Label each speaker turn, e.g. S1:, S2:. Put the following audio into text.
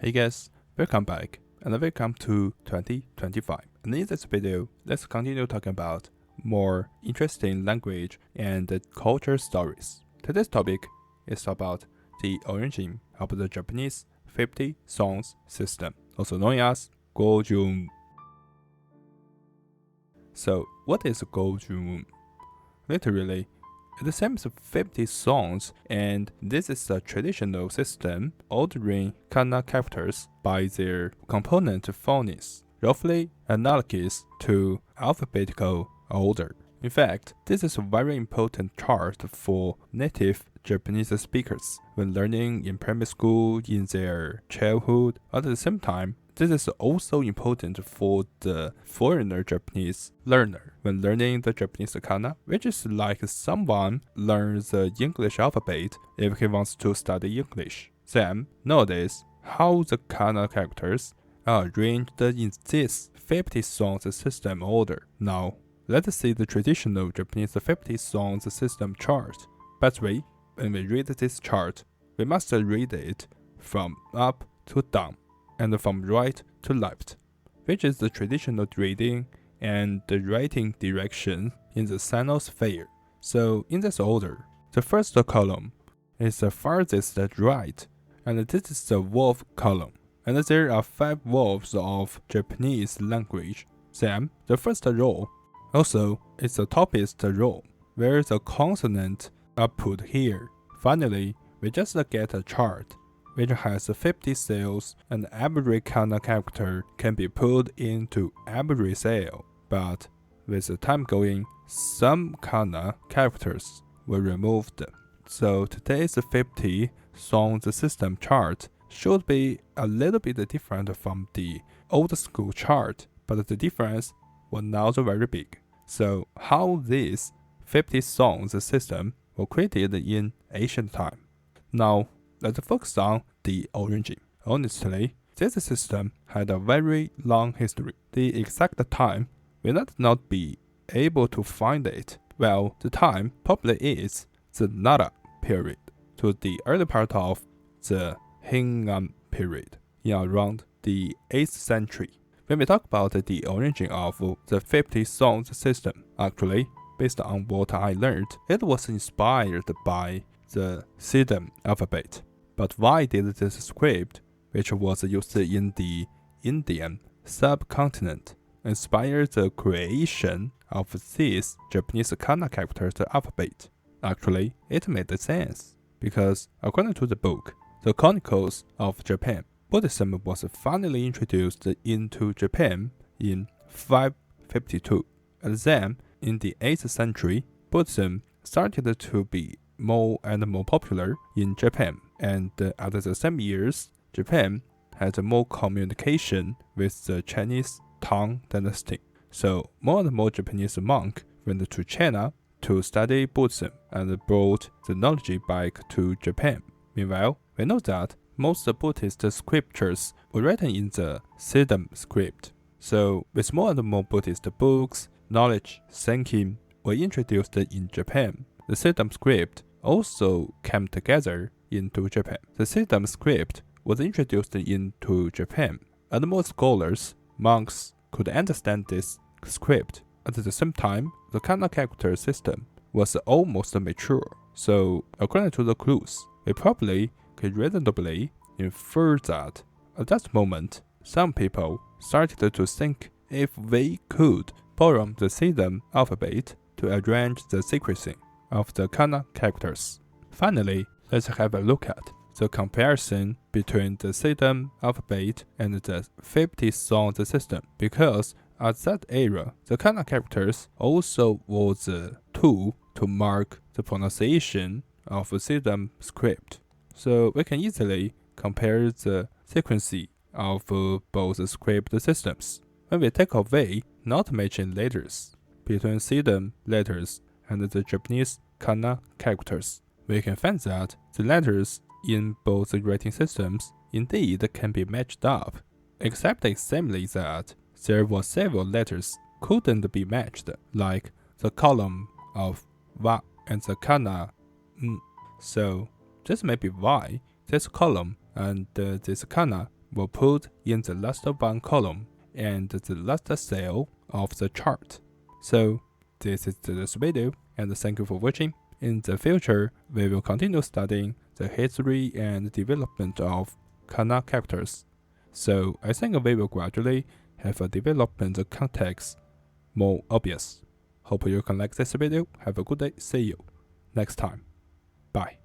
S1: Hey guys, welcome back and welcome to 2025. And in this video, let's continue talking about more interesting language and culture stories. Today's topic is about the origin of the Japanese 50 songs system, also known as Gojūon. So, what is Gojūon? Literally, it seems 50 songs, and this is a traditional system ordering kana characters by their component phonics, roughly analogous to alphabetical order. In fact, this is a very important chart for native Japanese speakers when learning in primary school in their childhood. At the same time, this is also important for the foreigner Japanese learner when learning the Japanese kana, which is like someone learns the English alphabet if he wants to study English. Then, notice how the kana characters are arranged in this 50 songs system order. Now, let's see the traditional Japanese 50 songs system chart. By the way, when we read this chart, we must read it from up to down and from right to left, which is the traditional reading and the writing direction in the sinosphere. So in this order, the first column is the farthest right, and this is the wolf column. And there are 5 wolves of Japanese language. Then the first row also is the topest row, where the consonants are put here. Finally, we just get a chart which has 50 cells, and every kana character can be put into every cell. But with the time going, some kana characters were removed. So today's 50 songs system chart should be a little bit different from the old school chart, but the difference was not very big. So how this 50 songs system was created in ancient time? Now, let's focus on the origin. Honestly, this system had a very long history. The exact time will not be able to find it. Well, the time probably is the Nara period to the early part of the Heian period in around the 8th century. When we talk about the origin of the 50 songs system, actually, based on what I learned, it was inspired by the Siddham alphabet. But why did this script, which was used in the Indian subcontinent, inspire the creation of this Japanese kana characters alphabet? Actually, it made sense, because according to the book, The Chronicles of Japan, Buddhism was finally introduced into Japan in 552, and then in the 8th century, Buddhism started to be more and more popular in Japan, and at the same years, Japan had more communication with the Chinese Tang dynasty. So more and more Japanese monks went to China to study Buddhism and brought the knowledge back to Japan. Meanwhile, we know that most Buddhist scriptures were written in the Siddham script. So with more and more Buddhist books, knowledge, thinking were introduced in Japan, the Siddham script also came together into Japan. The Siddham script was introduced into Japan, and more scholars, monks, could understand this script. At the same time, the kana character system was almost mature. So, according to the clues, we probably could reasonably infer that at that moment, some people started to think if we could borrow the Siddham alphabet to arrange the sequencing of the kana characters. Finally, let's have a look at the comparison between the Siddham alphabet and the 50 songs system, because at that era, the kana characters also was a tool to mark the pronunciation of Siddham script. So we can easily compare the sequencing of both script systems. When we take away not matching letters between Siddham letters and the Japanese kana characters, we can find that the letters in both writing systems indeed can be matched up, except extremely that there were several letters couldn't be matched, like the column of wa and the kana n. So this may be why this column and this kana will put in the last one column and the last cell of the chart. So this is this video, and thank you for watching. In the future, we will continue studying the history and development of kana characters. So I think we will gradually have a development context more obvious. Hope you can like this video. Have a good day. See you next time. Bye.